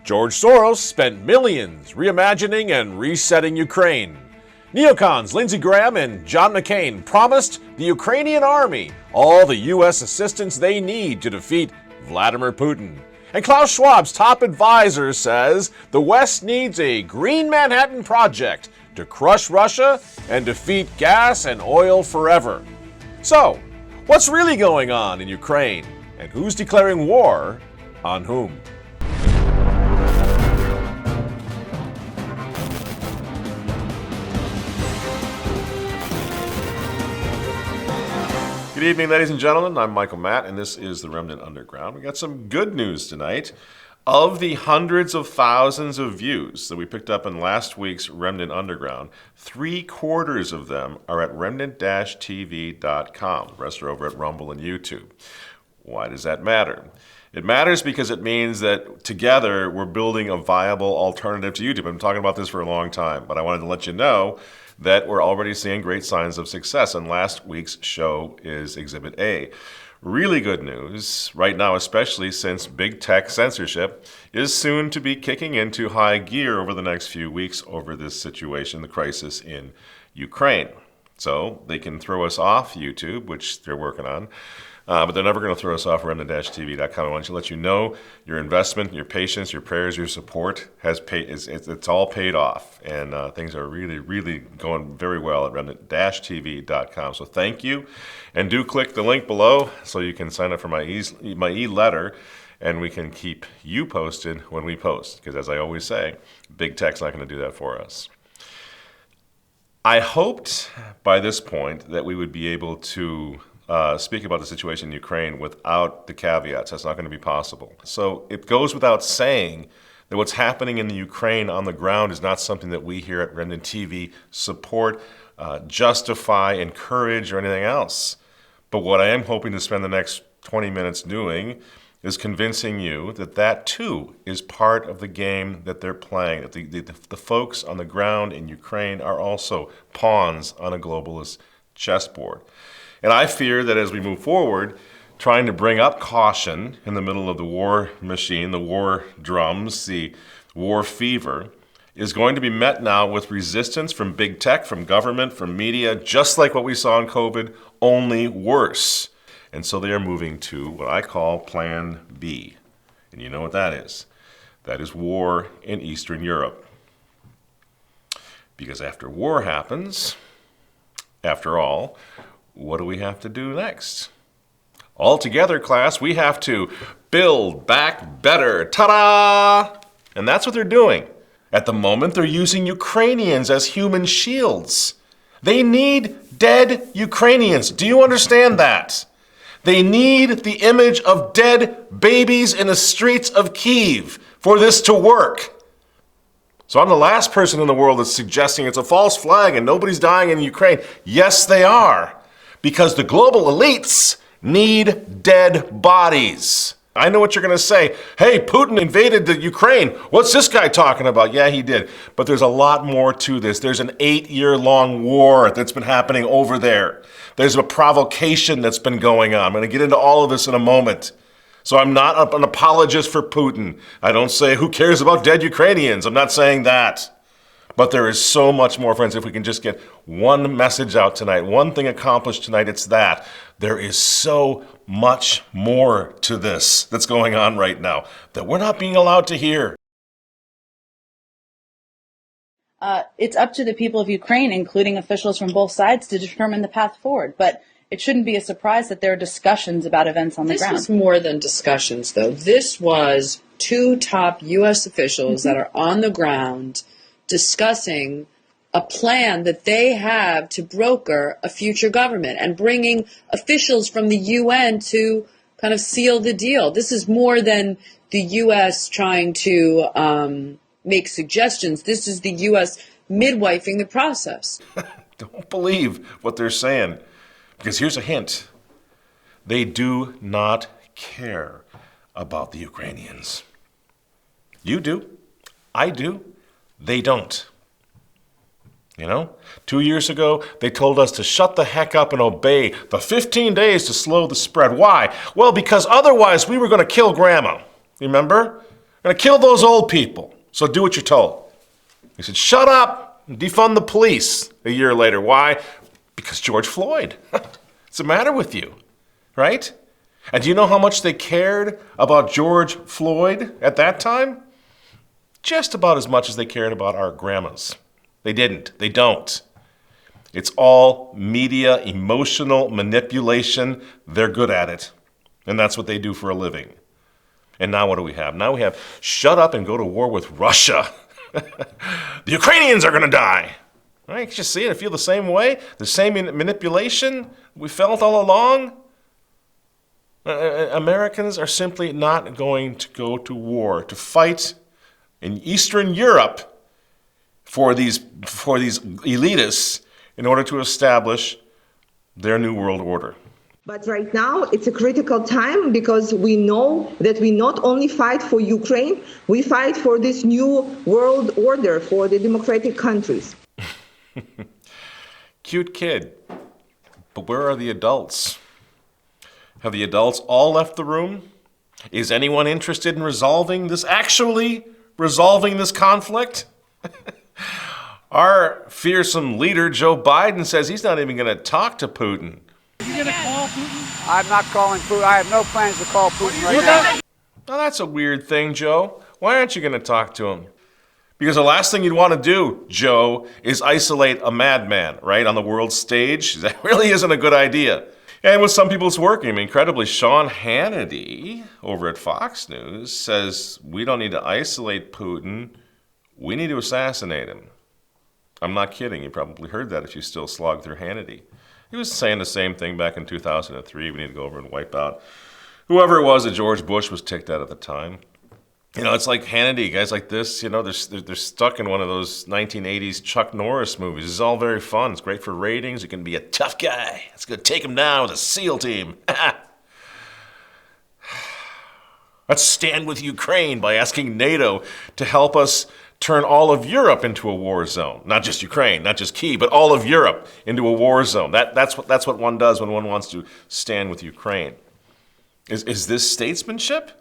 George Soros spent millions reimagining and resetting Ukraine. Neocons Lindsey and John McCain promised the Ukrainian army all the U.S. assistance they need to defeat Vladimir Putin. And Klaus Schwab's top advisor says the West needs a Green Manhattan Project to crush Russia and defeat gas and oil forever. So, what's really going on in Ukraine? And who's declaring war on whom? Good evening, ladies and gentlemen. I'm Michael Matt, and this is the Remnant Underground. We got some good news tonight. Of the hundreds of thousands of views that we picked up in last week's Remnant Underground, 3/4 of them are at remnant-tv.com. The rest are over at Rumble and YouTube. Why does that matter? It matters because it means that together we're building a viable alternative to YouTube. I've been talking about this for a long time, but I wanted to let you know that we're already seeing great signs of success, and last week's show is Exhibit A. Really good news right now, especially since big tech censorship is soon to be kicking into high gear over the next few weeks over this situation, the crisis in Ukraine. So they can throw us off YouTube, which they're working on, but they're never going to throw us off remnant-tv.com. I want to let you know your investment, your patience, your prayers, your support has paid. It's all paid off, and things are really, really going very well at remnant-tv.com. So thank you, and do click the link below so you can sign up for my e-letter, and we can keep you posted when we post. Because as I always say, big tech's not going to do that for us. I hoped by this point that we would be able to speak about the situation in Ukraine without the caveats. That's not going to be possible. So it goes without saying that what's happening in the Ukraine on the ground is not something that we here at Remnant TV support, justify, encourage, or anything else. But what I am hoping to spend the next 20 minutes doing is convincing you that that too is part of the game that they're playing, that the folks on the ground in Ukraine are also pawns on a globalist chessboard. And I fear that as we move forward, trying to bring up caution in the middle of the war machine, the war drums, the war fever, is going to be met now with resistance from big tech, from government, from media, just like what we saw in COVID, only worse. And so they are moving to what I call Plan B. And you know what that is. That is war in Eastern Europe. Because after war happens, after all, what do we have to do next? All together, class, we have to build back better. Ta-da! And that's what they're doing. At the moment, they're using Ukrainians as human shields. They need dead Ukrainians. Do you understand that? They need the image of dead babies in the streets of Kyiv for this to work. So I'm the last person in the world that's suggesting it's a false flag and nobody's dying in Ukraine. Yes, they are. Because the global elites need dead bodies. I know what you're going to say. Hey, Putin invaded the Ukraine. What's this guy talking about? Yeah, he did. But there's a lot more to this. There's an 8-year-long war that's been happening over there. There's a provocation that's been going on. I'm going to get into all of this in a moment. So I'm not an apologist for Putin. I don't say, who cares about dead Ukrainians? I'm not saying that. But there is so much more, friends. If we can just get one message out tonight, one thing accomplished tonight, it's that. There is so much more to this that's going on right now that we're not being allowed to hear. It's up to the people of Ukraine, including officials from both sides, to determine the path forward. But it shouldn't be a surprise that there are discussions about events on the ground. This was more than discussions, though. This was two top U.S. officials that are on the ground discussing a plan that they have to broker a future government and bringing officials from the UN to kind of seal the deal. This is more than the U.S. trying to make suggestions. This is the U.S. midwifing the process. Don't believe what they're saying, because here's a hint. They do not care about the Ukrainians. You do. I do. They don't. You know, 2 years ago, they told us to shut the heck up and obey the 15 days to slow the spread. Why? Well, because otherwise we were going to kill Grandma. Remember? We're going to kill those old people. So do what you're told. He said, shut up and defund the police a year later. Why? Because George Floyd. What's the matter with you? Right? And do you know how much they cared about George Floyd at that time? Just about as much as they cared about our grandmas. They didn't. They don't. It's all media, emotional manipulation. They're good at it. And that's what they do for a living. And now what do we have? Now we have shut up and go to war with Russia. The Ukrainians are going to die. Right? You see it and feel the same way? The same manipulation we felt all along? Americans are simply not going to go to war, to fight in Eastern Europe for these elitists in order to establish their new world order. But right now, it's a critical time because we know that we not only fight for Ukraine, we fight for this new world order for the democratic countries. Cute kid. But where are the adults? Have the adults all left the room? Is anyone interested in resolving this conflict? Our fearsome leader, Joe Biden, says he's not even going to talk to Putin. Are you going to call Putin? I'm not calling Putin. I have no plans to call Putin right now. Now that's a weird thing, Joe. Why aren't you going to talk to him? Because the last thing you'd want to do, Joe, is isolate a madman, right, on the world stage. That really isn't a good idea. And with some people it's working. I mean, incredibly, Sean Hannity over at Fox News says we don't need to isolate Putin. We need to assassinate him. I'm not kidding. You probably heard that if you still slog through Hannity. He was saying the same thing back in 2003. We need to go over and wipe out whoever it was that George Bush was ticked at the time. You know, it's like Hannity, guys like this, you know, they're stuck in one of those 1980s Chuck Norris movies. It's all very fun. It's great for ratings. You can be a tough guy. It's going to take him down with a SEAL team. Let's stand with Ukraine by asking NATO to help us turn all of Europe into a war zone. Not just Ukraine, not just Kyiv, but all of Europe into a war zone. That's what one does when one wants to stand with Ukraine. Is this statesmanship?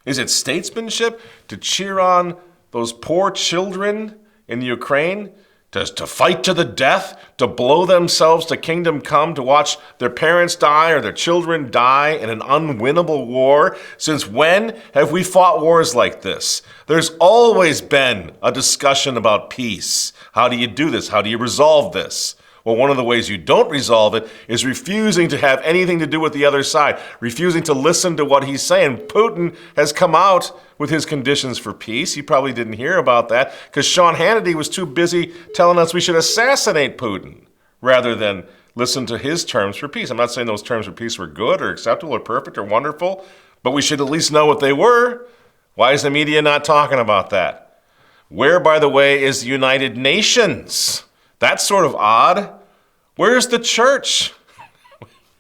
Is it statesmanship to cheer on those poor children in the Ukraine, to fight to the death, to blow themselves to kingdom come, to watch their parents die or their children die in an unwinnable war? Since when have we fought wars like this? There's always been a discussion about peace. How do you do this? How do you resolve this? Well, one of the ways you don't resolve it is refusing to have anything to do with the other side, refusing to listen to what he's saying. Putin has come out with his conditions for peace. You probably didn't hear about that because Sean Hannity was too busy telling us we should assassinate Putin rather than listen to his terms for peace. I'm not saying those terms for peace were good or acceptable or perfect or wonderful, but we should at least know what they were. Why is the media not talking about that? Where, by the way, is the United Nations? That's sort of odd. Where's the church?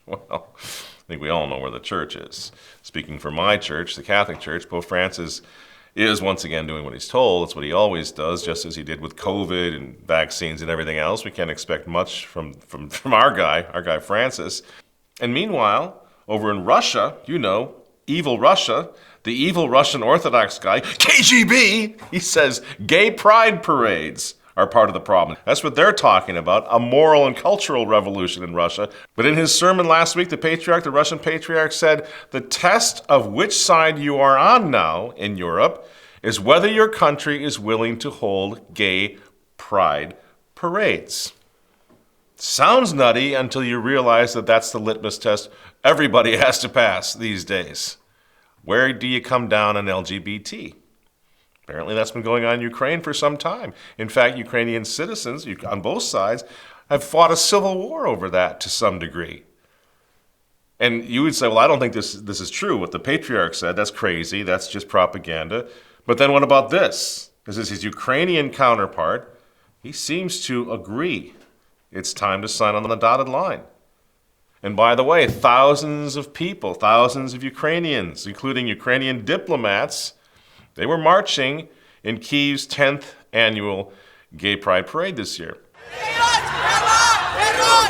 Well, I think we all know where the church is. Speaking for my church, the Catholic Church, Pope Francis is once again doing what he's told. It's what he always does, just as he did with COVID and vaccines and everything else. We can't expect much from our guy Francis. And meanwhile, over in Russia, you know, evil Russia, the evil Russian Orthodox guy, KGB, he says gay pride parades are part of the problem. That's what they're talking about, a moral and cultural revolution in Russia. But in his sermon last week, the Russian patriarch said, the test of which side you are on now in Europe is whether your country is willing to hold gay pride parades. Sounds nutty until you realize that that's the litmus test everybody has to pass these days. Where do you come down on LGBT? Apparently that's been going on in Ukraine for some time. In fact, Ukrainian citizens on both sides have fought a civil war over that to some degree. And you would say, well, I don't think this is true. What the patriarch said, that's crazy. That's just propaganda. But then what about this? This is his Ukrainian counterpart. He seems to agree. It's time to sign on the dotted line. And by the way, thousands of people, thousands of Ukrainians, including Ukrainian diplomats, they were marching in Kyiv's 10th annual Gay Pride Parade this year.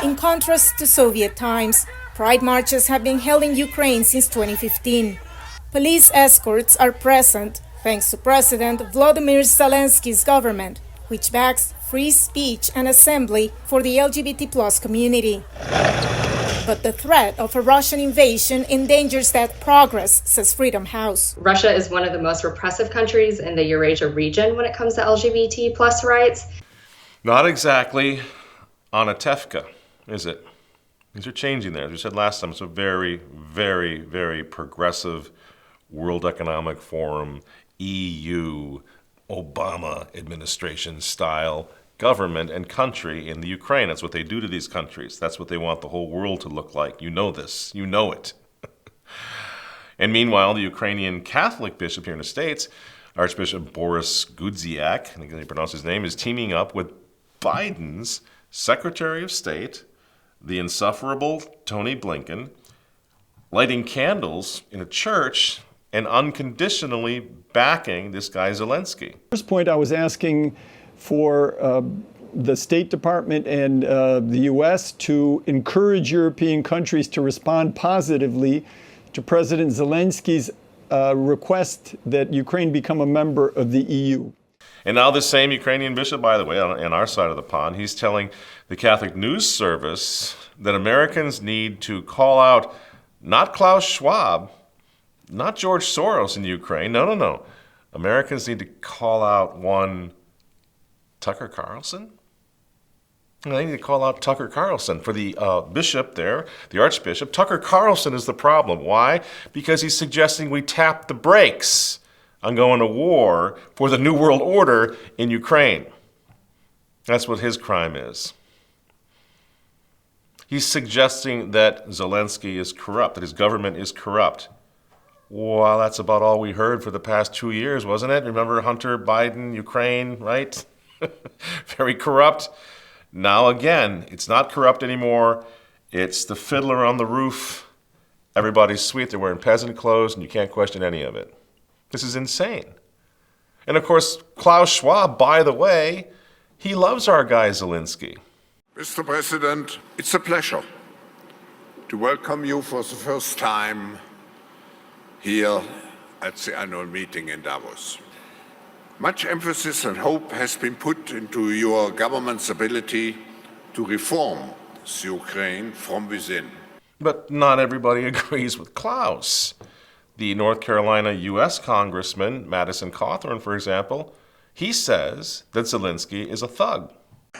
In contrast to Soviet times, pride marches have been held in Ukraine since 2015. Police escorts are present, thanks to President Vladimir Zelensky's government, which backs free speech and assembly for the LGBT plus community. But the threat of a Russian invasion endangers that progress, says Freedom House. Russia is one of the most repressive countries in the Eurasia region when it comes to LGBT plus rights. Not exactly Anatevka, is it? Things are changing there. As we said last time, it's a very, very, very progressive World Economic Forum, EU, Obama administration style government and country in the Ukraine. That's what they do to these countries. That's what they want the whole world to look like. You know this. You know it. And meanwhile, the Ukrainian Catholic bishop here in the States, Archbishop Boris Gudziak, I think you pronounce his name, is teaming up with Biden's Secretary of State, the insufferable Tony Blinken, lighting candles in a church and unconditionally backing this guy Zelensky. First point, I was asking for the State Department and the U.S. to encourage European countries to respond positively to President Zelensky's request that Ukraine become a member of the EU. And now this same Ukrainian bishop, by the way, on our side of the pond, he's telling the Catholic News Service that Americans need to call out not Klaus Schwab, not George Soros in Ukraine. No. Americans need to call out one Tucker Carlson? They need to call out Tucker Carlson. For the bishop there, the archbishop, Tucker Carlson is the problem. Why? Because he's suggesting we tap the brakes on going to war for the New World Order in Ukraine. That's what his crime is. He's suggesting that Zelensky is corrupt, that his government is corrupt. Well, that's about all we heard for the past 2 years, wasn't it? Remember Hunter Biden, Ukraine, right? Very corrupt. Now again, it's not corrupt anymore. It's the fiddler on the roof. Everybody's sweet. They're wearing peasant clothes, and you can't question any of it. This is insane. And of course, Klaus Schwab, by the way, he loves our guy Zelensky. Mr. President, it's a pleasure to welcome you for the first time here at the annual meeting in Davos. Much emphasis and hope has been put into your government's ability to reform the Ukraine from within. But not everybody agrees with Klaus. The North Carolina U.S. Congressman, Madison Cawthorn, for example, he says that Zelensky is a thug.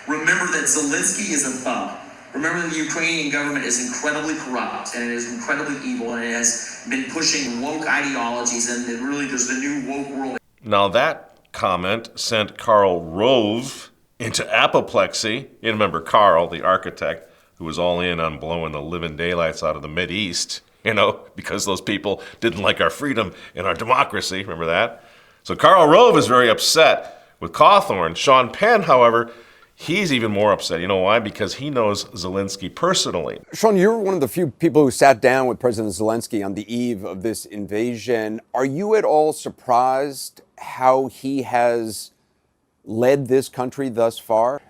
Remember that Zelensky is a thug. Remember that the Ukrainian government is incredibly corrupt, and it is incredibly evil, and it has been pushing woke ideologies, and it really there's the new woke world. Now that comment sent Karl Rove into apoplexy. You remember Karl, the architect, who was all in on blowing the living daylights out of the Mideast, because those people didn't like our freedom and our democracy. Remember that? So Karl Rove is very upset with Cawthorn. Sean Penn, however, he's even more upset. You know why? Because he knows Zelensky personally. Sean, you're one of the few people who sat down with President Zelensky on the eve of this invasion. Are you at all surprised how he has led this country thus far?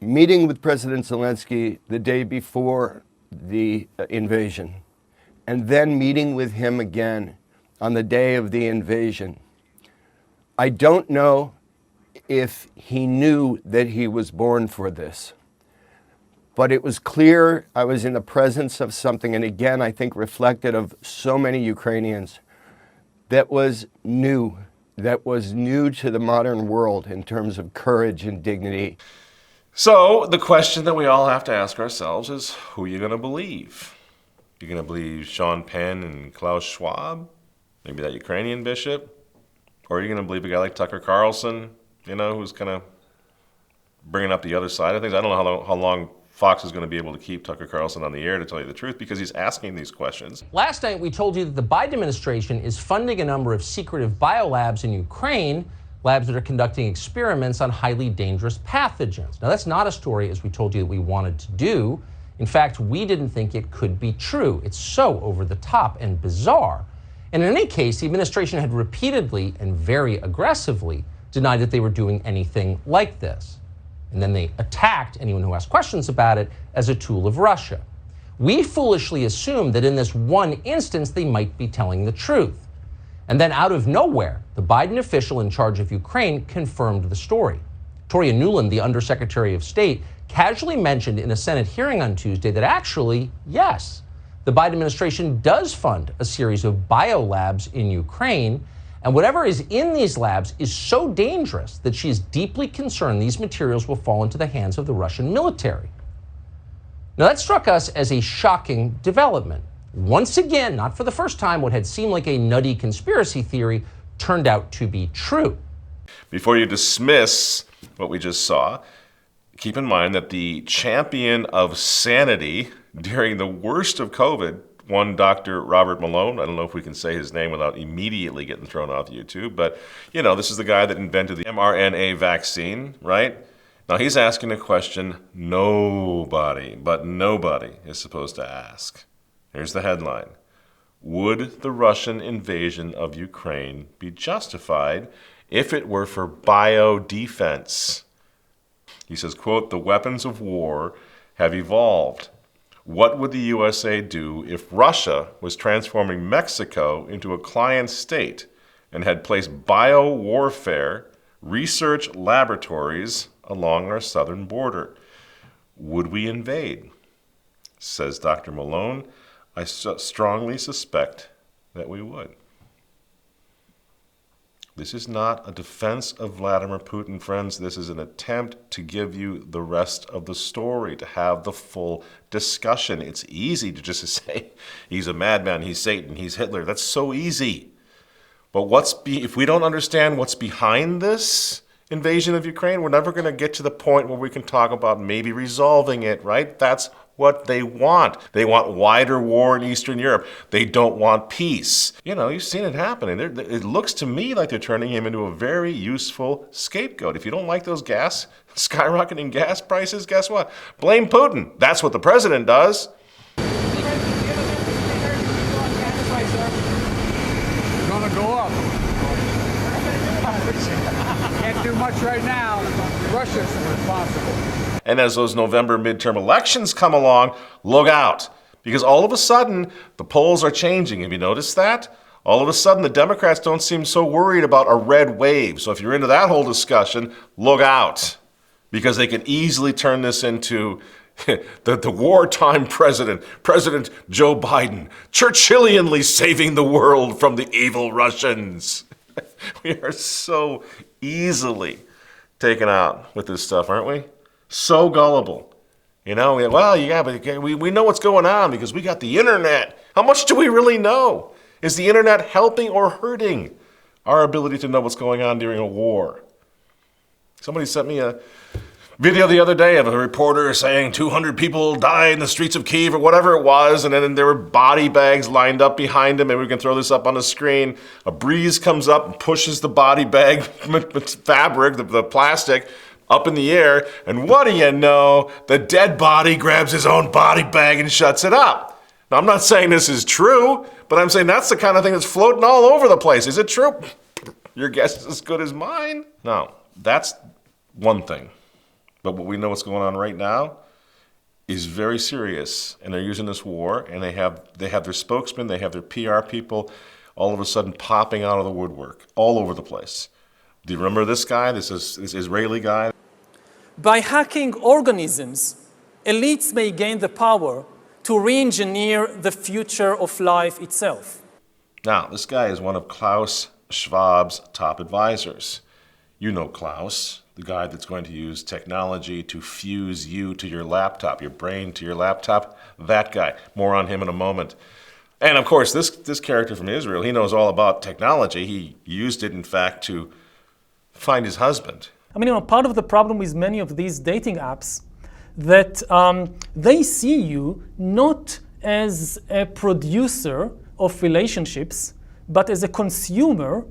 Meeting with President Zelensky the day before the invasion, and then meeting with him again on the day of the invasion. I don't know if he knew that he was born for this, but it was clear I was in the presence of something, and again, I think reflected of so many Ukrainians, that was new to the modern world in terms of courage and dignity. So the question that we all have to ask ourselves is, who are you going to believe? You're going to believe Sean Penn and Klaus Schwab? Maybe that Ukrainian bishop? Or are you going to believe a guy like Tucker Carlson, who's kind of bringing up the other side of things? I don't know how long Fox is going to be able to keep Tucker Carlson on the air, to tell you the truth, because he's asking these questions. Last night, we told you that the Biden administration is funding a number of secretive biolabs in Ukraine, labs that are conducting experiments on highly dangerous pathogens. Now, that's not a story, as we told you, that we wanted to do. In fact, we didn't think it could be true. It's so over the top and bizarre. And in any case, the administration had repeatedly and very aggressively denied that they were doing anything like this. And then they attacked anyone who asked questions about it as a tool of Russia. We foolishly assumed that in this one instance, they might be telling the truth. And then out of nowhere, the Biden official in charge of Ukraine confirmed the story. Victoria Nuland, the Undersecretary of State, casually mentioned in a Senate hearing on Tuesday that actually, yes, the Biden administration does fund a series of biolabs in Ukraine, and whatever is in these labs is so dangerous that she is deeply concerned these materials will fall into the hands of the Russian military. Now, that struck us as a shocking development. Once again, not for the first time, what had seemed like a nutty conspiracy theory turned out to be true. Before you dismiss what we just saw, keep in mind that the champion of sanity during the worst of COVID, one Dr. Robert Malone, I don't know if we can say his name without immediately getting thrown off YouTube, but, you know, this is the guy that invented the mRNA vaccine, right? Now, he's asking a question nobody is supposed to ask. Here's the headline. Would the Russian invasion of Ukraine be justified if it were for biodefense? He says, quote, the weapons of war have evolved. What would the USA do if Russia was transforming Mexico into a client state and had placed bio-warfare research laboratories along our southern border? Would we invade? Says Dr. Malone, I strongly suspect that we would. This is not a defense of Vladimir Putin, friends. This is an attempt to give you the rest of the story, to have the full discussion. It's easy to just say, he's a madman, he's Satan, he's Hitler. That's so easy. But if we don't understand what's behind this invasion of Ukraine, we're never going to get to the point where we can talk about maybe resolving it, right? That's what they want. They want wider war in Eastern Europe. They don't want peace. You know, you've seen it happening. It looks to me like they're turning him into a very useful scapegoat. If you don't like those skyrocketing gas prices, guess what? Blame Putin. That's what the president does. It's gonna go up. Can't do much right now. Russia's responsible. And as those November midterm elections come along, look out. Because all of a sudden, the polls are changing. Have you noticed that? All of a sudden, the Democrats don't seem so worried about a red wave. So if you're into that whole discussion, look out. Because they can easily turn this into the wartime president, President Joe Biden, Churchillianly saving the world from the evil Russians. We are so easily taken out with this stuff, aren't we? So gullible. You know, well, yeah, but we know what's going on because we got the internet. How much do we really know? Is the internet helping or hurting our ability to know what's going on during a war? Somebody sent me a video the other day of a reporter saying 200 people died in the streets of Kyiv or whatever it was, and then there were body bags lined up behind him, and we can throw this up on the screen. A breeze comes up and pushes the body bag fabric, the plastic, up in the air, and what do you know? The dead body grabs his own body bag and shuts it up. Now, I'm not saying this is true, but I'm saying that's the kind of thing that's floating all over the place. Is it true? Your guess is as good as mine. No, that's one thing. But what we know what's going on right now is very serious, and they're using this war, and they have their spokesman, they have their PR people all of a sudden popping out of the woodwork all over the place. Do you remember this guy, this Israeli guy? By hacking organisms, elites may gain the power to re-engineer the future of life itself. Now, this guy is one of Klaus Schwab's top advisors. You know Klaus, the guy that's going to use technology to fuse you to your laptop, your brain to your laptop. That guy. More on him in a moment. And of course, this character from Israel, he knows all about technology. He used it, in fact, to find his husband. I mean, part of the problem with many of these dating apps that they see you not as a producer of relationships, but as a consumer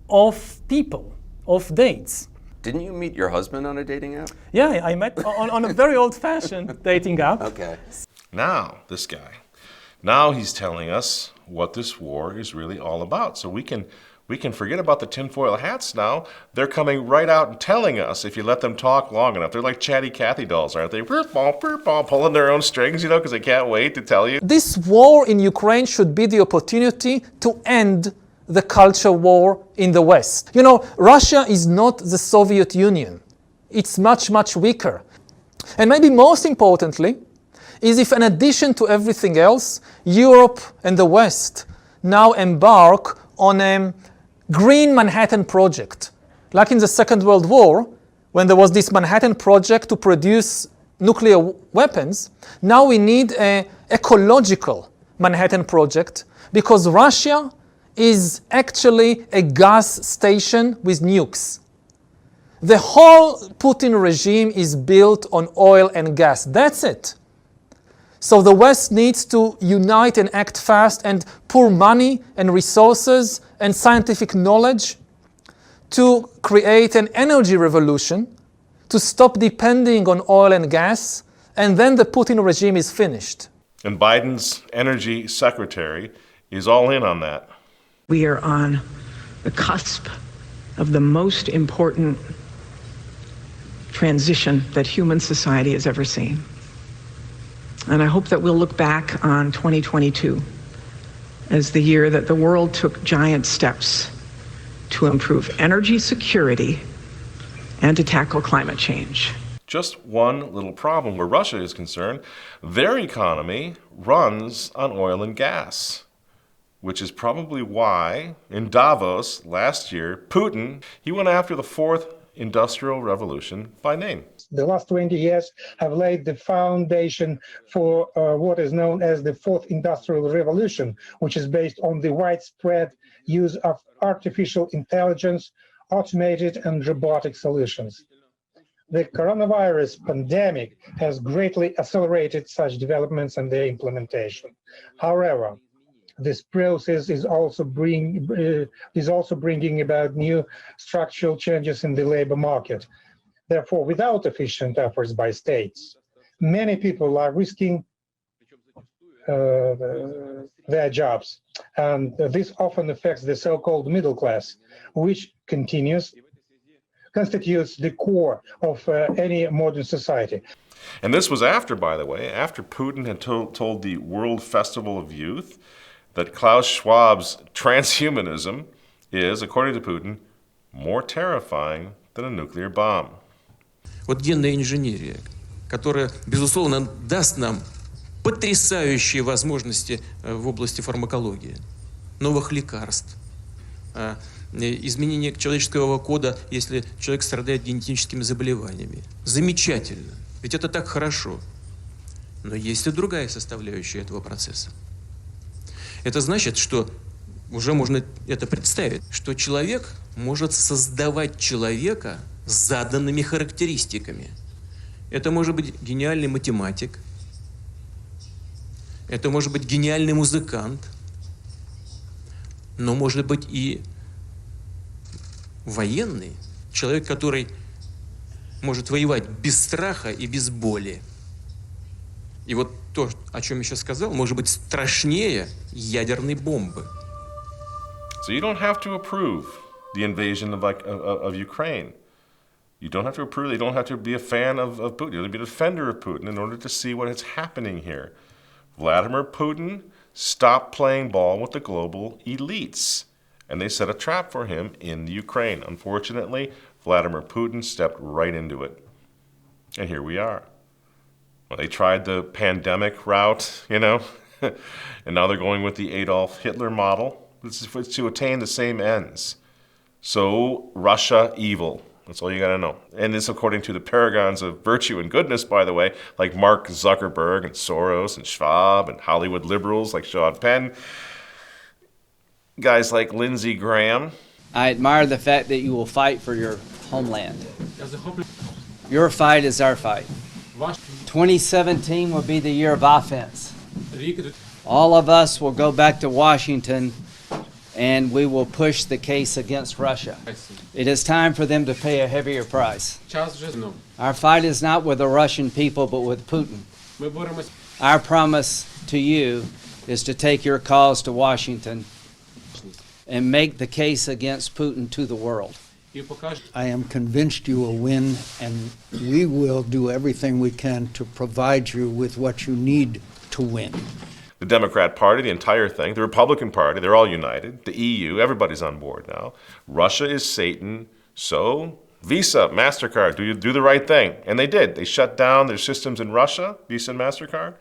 of people, of dates. Didn't you meet your husband on a dating app? Yeah, I met on a very old-fashioned dating app. Okay. Now, this guy, now he's telling us what this war is really all about. So we can forget about the tinfoil hats now. They're coming right out and telling us if you let them talk long enough. They're like chatty Cathy dolls, aren't they? Pulling their own strings, because they can't wait to tell you. This war in Ukraine should be the opportunity to end the culture war in the West. You know, Russia is not the Soviet Union. It's much, much weaker. And maybe most importantly, is if in addition to everything else, Europe and the West now embark on a Green Manhattan Project. Like in the Second World War, when there was this Manhattan Project to produce nuclear weapons, now we need an ecological Manhattan Project because Russia is actually a gas station with nukes. The whole Putin regime is built on oil and gas. That's it. So the West needs to unite and act fast and pour money and resources and scientific knowledge to create an energy revolution, to stop depending on oil and gas, and then the Putin regime is finished. And Biden's energy secretary is all in on that. We are on the cusp of the most important transition that human society has ever seen. And I hope that we'll look back on 2022 as the year that the world took giant steps to improve energy security and to tackle climate change. Just one little problem where Russia is concerned. Their economy runs on oil and gas, which is probably why in Davos last year, Putin, he went after the fourth industrial revolution by name. The last 20 years have laid the foundation for what is known as the fourth industrial revolution, which is based on the widespread use of artificial intelligence, automated and robotic solutions. The coronavirus pandemic has greatly accelerated such developments and their implementation. However, this process is also bringing about new structural changes in the labor market. Therefore, without efficient efforts by states, many people are risking their jobs. And this often affects the so-called middle class, which constitutes the core of any modern society. And this was after, by the way, after Putin had told the World Festival of Youth that Klaus Schwab's transhumanism is, according to Putin, more terrifying than a nuclear bomb. Вот генная инженерия, которая, безусловно, даст нам потрясающие возможности в области фармакологии, новых лекарств, изменение человеческого кода, если человек страдает генетическими заболеваниями. Замечательно, ведь это так хорошо. Но есть и другая составляющая этого процесса. Это значит, что уже можно это представить, что человек может создавать человека с заданными характеристиками. Это может быть гениальный математик, это может быть гениальный музыкант, но может быть и военный, человек, который может воевать без страха и без боли. И вот то, о чем я сейчас сказал, может быть страшнее ядерной бомбы. So you don't have to approve the invasion of Ukraine. You don't have to approve, you don't have to be a fan of Putin. You have to be a defender of Putin in order to see what is happening here. Vladimir Putin stopped playing ball with the global elites, and they set a trap for him in the Ukraine. Unfortunately, Vladimir Putin stepped right into it. And here we are. Well, they tried the pandemic route, you know, and now they're going with the Adolf Hitler model. This is to attain the same ends. So, Russia evil. That's all you got to know. And this according to the paragons of virtue and goodness, by the way, like Mark Zuckerberg and Soros and Schwab and Hollywood liberals like Sean Penn. Guys like Lindsey Graham. I admire the fact that you will fight for your homeland. Your fight is our fight. 2017 will be the year of offense. All of us will go back to Washington and we will push the case against Russia. It is time for them to pay a heavier price. Our fight is not with the Russian people, but with Putin. Our promise to you is to take your cause to Washington and make the case against Putin to the world. I am convinced you will win, and we will do everything we can to provide you with what you need to win. The Democrat Party, the entire thing, the Republican Party, they're all united. The EU, everybody's on board now. Russia is Satan, so Visa, MasterCard, do the right thing. And they did. They shut down their systems in Russia, Visa and MasterCard.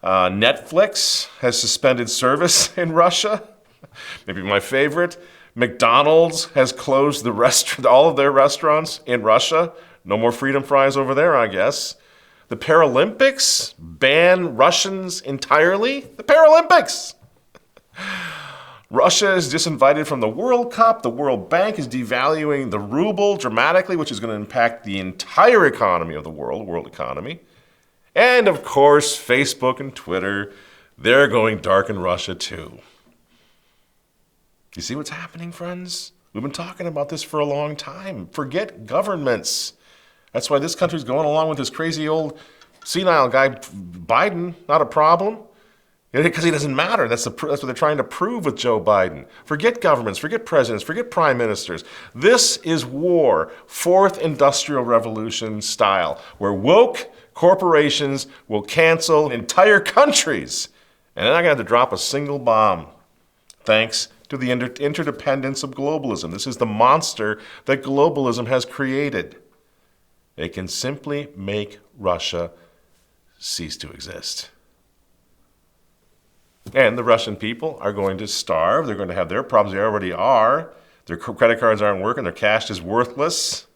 Netflix has suspended service in Russia. Maybe my favorite. McDonald's has closed all of their restaurants in Russia. No more freedom fries over there, I guess. The Paralympics ban Russians entirely. The Paralympics! Russia is disinvited from the World Cup. The World Bank is devaluing the ruble dramatically, which is going to impact the entire economy of the world economy. And of course, Facebook and Twitter, they're going dark in Russia too. You see what's happening, friends? We've been talking about this for a long time. Forget governments. That's why this country's going along with this crazy old senile guy, Biden, not a problem. Because he doesn't matter. That's what they're trying to prove with Joe Biden. Forget governments, forget presidents, forget prime ministers. This is war, fourth industrial revolution style, where woke corporations will cancel entire countries. And they're not going to have to drop a single bomb, thanks to the interdependence of globalism. This is the monster that globalism has created. They can simply make Russia cease to exist. And the Russian people are going to starve. They're going to have their problems. They already are. Their credit cards aren't working. Their cash is worthless.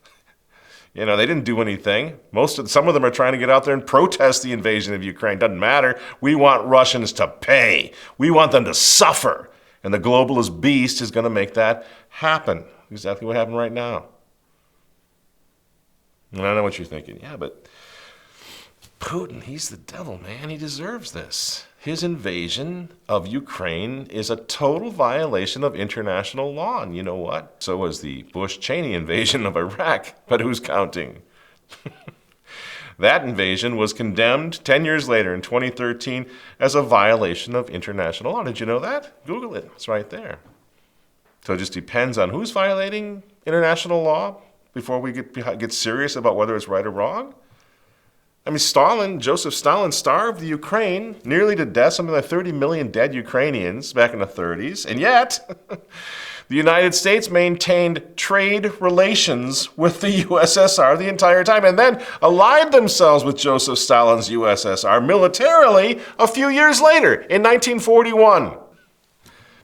They didn't do anything. Some of them are trying to get out there and protest the invasion of Ukraine. Doesn't matter. We want Russians to pay. We want them to suffer. And the globalist beast is going to make that happen. Exactly what happened right now. And I know what you're thinking. Yeah, but Putin, he's the devil, man. He deserves this. His invasion of Ukraine is a total violation of international law. And you know what? So was the Bush-Cheney invasion of Iraq. But who's counting? That invasion was condemned 10 years later in 2013 as a violation of international law. Did you know that? Google it. It's right there. So it just depends on who's violating international law before we get serious about whether it's right or wrong. I mean, Joseph Stalin starved the Ukraine nearly to death, something like 30 million dead Ukrainians back in the 30s. And yet, the United States maintained trade relations with the USSR the entire time and then allied themselves with Joseph Stalin's USSR militarily a few years later in 1941.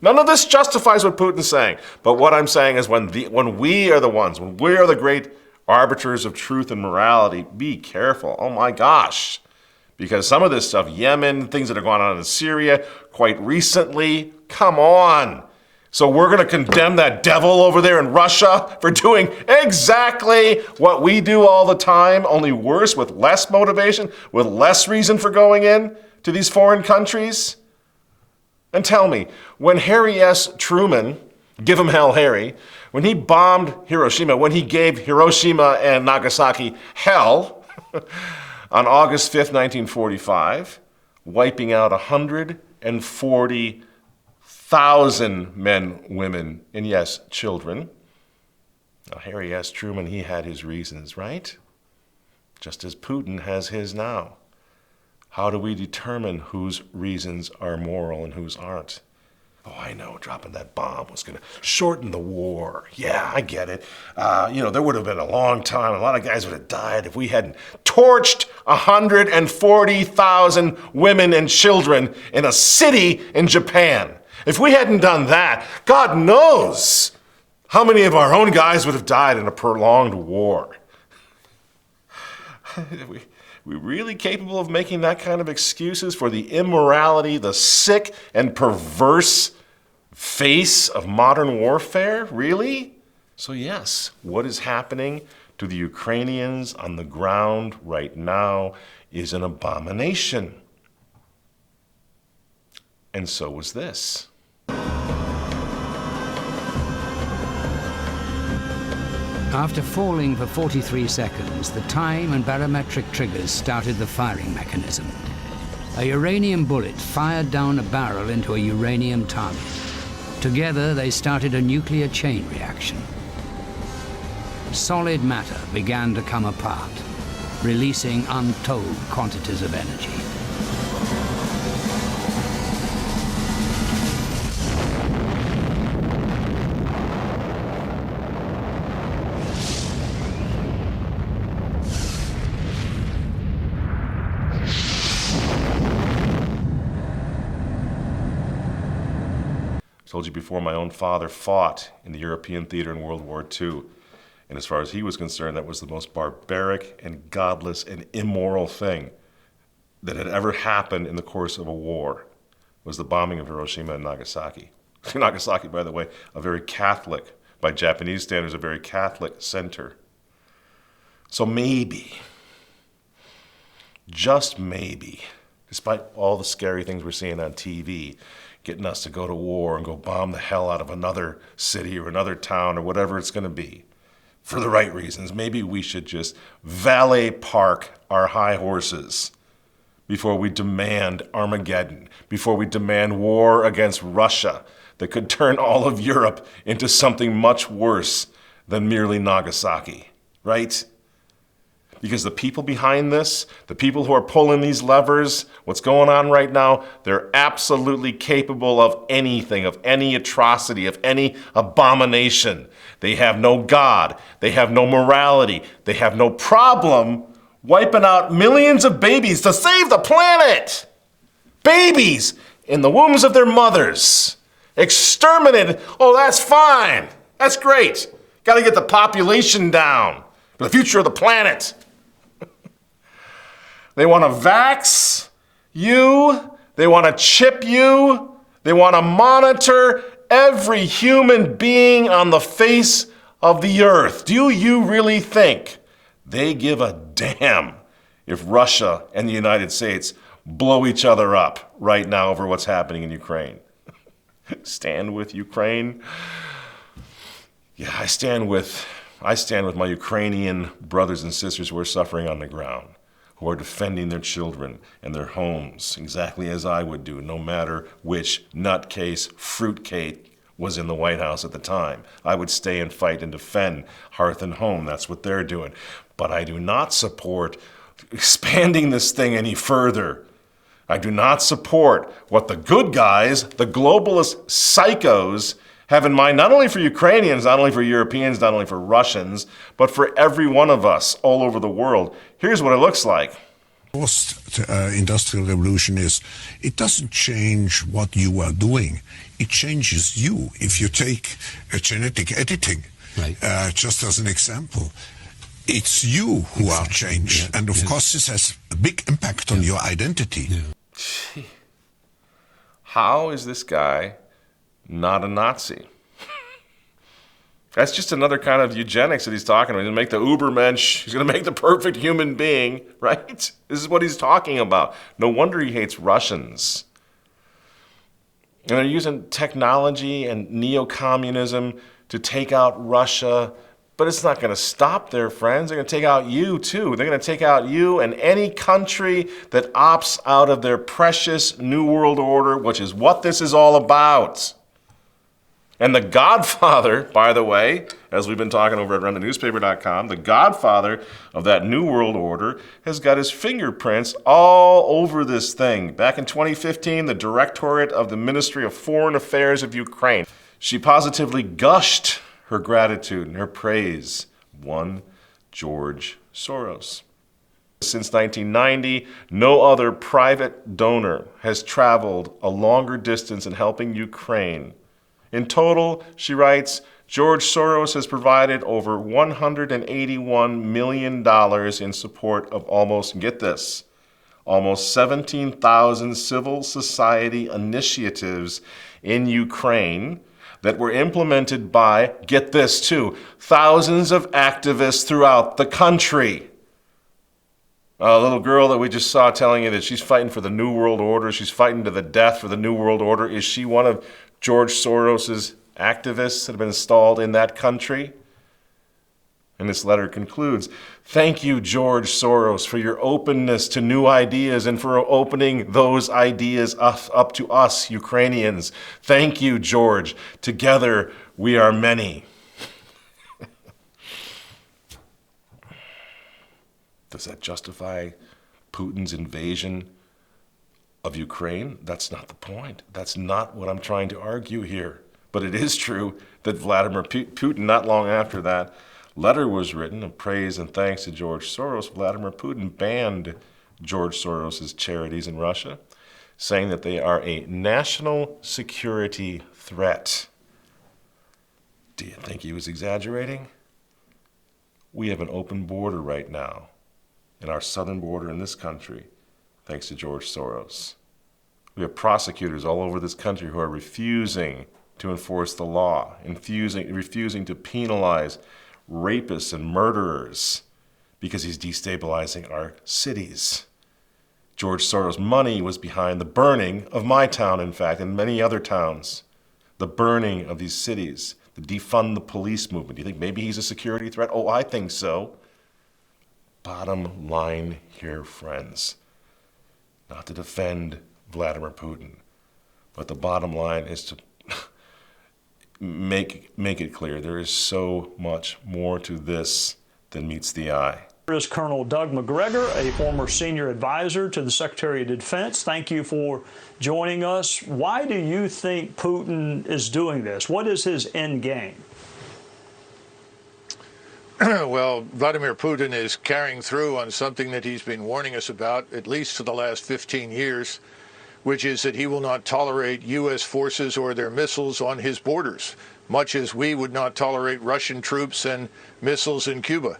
None of this justifies what Putin's saying. But what I'm saying is when we are the great arbiters of truth and morality, be careful. Oh my gosh. Because some of this stuff, Yemen, things that are going on in Syria quite recently, come on. So we're going to condemn that devil over there in Russia for doing exactly what we do all the time, only worse, with less motivation, with less reason for going in to these foreign countries? And tell me, when Harry S. Truman, give him hell, Harry, when he bombed Hiroshima, when he gave Hiroshima and Nagasaki hell on August 5th, 1945, wiping out 140,000 men, women, and yes, children. Now, Harry S. Truman, he had his reasons, right? Just as Putin has his now. How do we determine whose reasons are moral and whose aren't? Oh, I know, dropping that bomb was going to shorten the war. Yeah, I get it. There would have been a long time. A lot of guys would have died if we hadn't torched 140,000 women and children in a city in Japan. If we hadn't done that, God knows how many of our own guys would have died in a prolonged war. We really capable of making that kind of excuses for the immorality, the sick and perverse face of modern warfare? Really? So yes, what is happening to the Ukrainians on the ground right now is an abomination. And so was this. After falling for 43 seconds, the time and barometric triggers started the firing mechanism. A uranium bullet fired down a barrel into a uranium target. Together, they started a nuclear chain reaction. Solid matter began to come apart, releasing untold quantities of energy. told you before, my own father fought in the European theater in World War II. And as far as he was concerned, that was the most barbaric and godless and immoral thing that had ever happened in the course of a war, was the bombing of Hiroshima and Nagasaki. Nagasaki, by the way, a very Catholic, by Japanese standards, a very Catholic center. So maybe, just maybe, despite all the scary things we're seeing on TV, getting us to go to war and go bomb the hell out of another city or another town or whatever it's going to be, for the right reasons, maybe we should just valet park our high horses before we demand Armageddon, before we demand war against Russia that could turn all of Europe into something much worse than merely Nagasaki, right? Because the people behind this, the people who are pulling these levers, what's going on right now, they're absolutely capable of anything, of any atrocity, of any abomination. They have no God. They have no morality. They have no problem wiping out millions of babies to save the planet. Babies in the wombs of their mothers. Exterminated. Oh, that's fine. That's great. Got to get the population down for the future of the planet. They want to vax you. They want to chip you. They want to monitor every human being on the face of the earth. Do you really think they give a damn if Russia and the United States blow each other up right now over what's happening in Ukraine? Stand with Ukraine? Yeah, I stand with my Ukrainian brothers and sisters who are suffering on the ground, who are defending their children and their homes, exactly as I would do, no matter which nutcase fruitcake was in the White House at the time. I would stay and fight and defend hearth and home. That's what they're doing. But I do not support expanding this thing any further. I do not support what the good guys, the globalist psychos, have in mind, not only for Ukrainians, not only for Europeans, not only for Russians, but for every one of us all over the world. Here's what it looks like. Post-industrial revolution is, it doesn't change what you are doing. It changes you. If you take genetic editing, just as an example, it's you who are changed. Yeah. And of course, this has a big impact on your identity. Yeah. How is this guy not a Nazi? That's just another kind of eugenics that he's talking about. He's going to make the Ubermensch. He's going to make the perfect human being, right? This is what he's talking about. No wonder he hates Russians. And they're using technology and neo-communism to take out Russia. But it's not going to stop their friends. They're going to take out you, too. They're going to take out you and any country that opts out of their precious New World Order, which is what this is all about. And the godfather, by the way, as we've been talking over at RunTheNewspaper.com, the godfather of that New World Order has got his fingerprints all over this thing. Back in 2015, the Directorate of the Ministry of Foreign Affairs of Ukraine, she positively gushed her gratitude and her praise. One, George Soros. Since 1990, no other private donor has traveled a longer distance in helping Ukraine. In total, she writes, George Soros has provided over $181 million in support of almost, get this, almost 17,000 civil society initiatives in Ukraine that were implemented by, get this too, thousands of activists throughout the country. A little girl that we just saw telling you that she's fighting for the New World Order, she's fighting to the death for the New World Order. Is she one of George Soros's activists that have been installed in that country? And this letter concludes, thank you, George Soros, for your openness to new ideas and for opening those ideas up to us, Ukrainians. Thank you, George. Together, we are many. Does that justify Putin's invasion of Ukraine? That's not the point. That's not what I'm trying to argue here. But it is true that Vladimir Putin, not long after that letter was written of praise and thanks to George Soros, Vladimir Putin banned George Soros's charities in Russia, saying that they are a national security threat. Do you think he was exaggerating? We have an open border right now, in our southern border in this country, thanks to George Soros. We have prosecutors all over this country who are refusing to enforce the law, refusing to penalize rapists and murderers because he's destabilizing our cities. George Soros' money was behind the burning of my town, in fact, and many other towns. The burning of these cities, the defund the police movement. Do you think maybe he's a security threat? Oh, I think so. Bottom line here, friends, not to defend Vladimir Putin, but the bottom line is to make it clear there is so much more to this than meets the eye. Here is Colonel Doug McGregor, a former senior advisor to the Secretary of Defense. Thank you for joining us. Why do you think Putin is doing this? What is his end game? Well, Vladimir Putin is carrying through on something that he's been warning us about, at least for the last 15 years, which is that he will not tolerate U.S. forces or their missiles on his borders, much as we would not tolerate Russian troops and missiles in Cuba.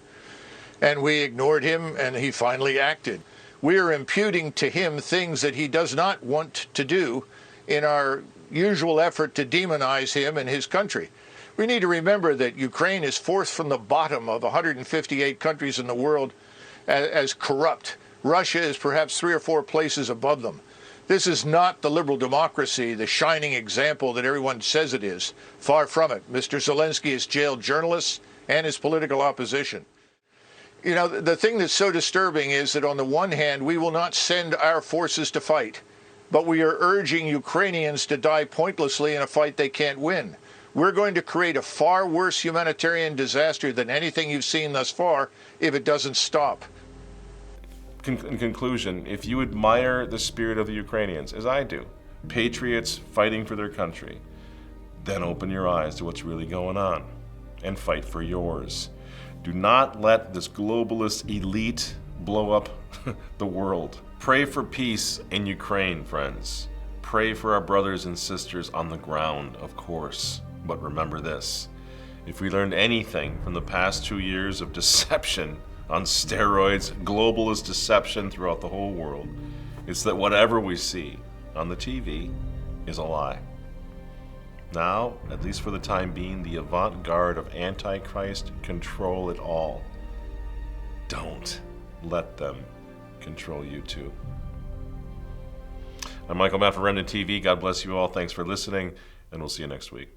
And we ignored him, and he finally acted. We are imputing to him things that he does not want to do in our usual effort to demonize him and his country. We need to remember that Ukraine is fourth from the bottom of 158 countries in the world as corrupt. Russia is perhaps 3 or 4 places above them. This is not the liberal democracy, the shining example that everyone says it is. Far from it. Mr. Zelensky has jailed journalists and his political opposition. You know, the thing that's so disturbing is that on the one hand, we will not send our forces to fight, but we are urging Ukrainians to die pointlessly in a fight they can't win. We're going to create a far worse humanitarian disaster than anything you've seen thus far if it doesn't stop. In conclusion, if you admire the spirit of the Ukrainians, as I do, patriots fighting for their country, then open your eyes to what's really going on and fight for yours. Do not let this globalist elite blow up the world. Pray for peace in Ukraine, friends. Pray for our brothers and sisters on the ground, of course. But remember this, if we learned anything from the past 2 years of deception on steroids, globalist deception throughout the whole world, it's that whatever we see on the TV is a lie. Now, at least for the time being, the avant-garde of Antichrist control it all. Don't let them control you too. I'm Michael Matt for Remnant TV. God bless you all. Thanks for listening, and we'll see you next week.